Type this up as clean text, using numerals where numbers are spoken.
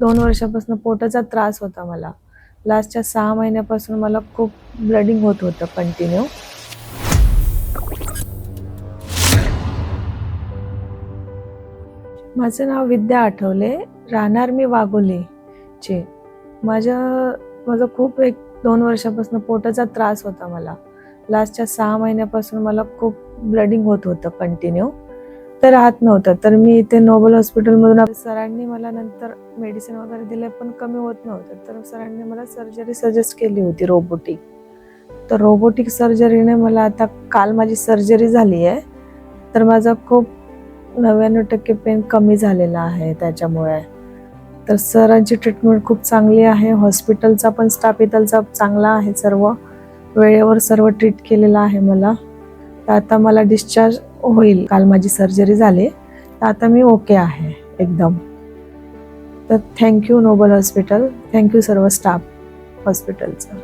2 वर्षापासून पोटाचा त्रास होता मला. लास्टच्या 6 महिन्यापासून मला खूप ब्लडिंग होत होतं कंटिन्यू. माझं नाव विद्या आठवले, राहणार मी वाघोलीचे. माझं खूप 1-2 वर्षापासून पोटाचा त्रास होता मला. लास्टच्या 6 महिन्यापासून मला खूप ब्लडिंग होत होतं कंटिन्यू. तर राहत नव्हतं. तर मी इथे नोबल हॉस्पिटलमधून सरांनी मला नंतर मेडिसिन वगैरे दिले, पण कमी होत नव्हतं. तर सरांनी मला सर्जरी सजेस्ट केली होती, रोबोटिक. तर रोबोटिक सर्जरीने मला आता काल माझी सर्जरी झाली आहे. तर माझा खूप 99% पेन कमी झालेला आहे त्याच्यामुळे. तर सरांची ट्रीटमेंट खूप चांगली आहे. हॉस्पिटलचा पण स्टाफ इथलचा चांगला आहे. सर्व वेळेवर सर्व ट्रीट केलेलं आहे मला. तर आता मला डिस्चार्ज होईल. काल माझी सर्जरी झाली, तर आता मी ओके आहे एकदम. तर थँक्यू नोबल हॉस्पिटल, थँक्यू सर्व स्टाफ हॉस्पिटलचं.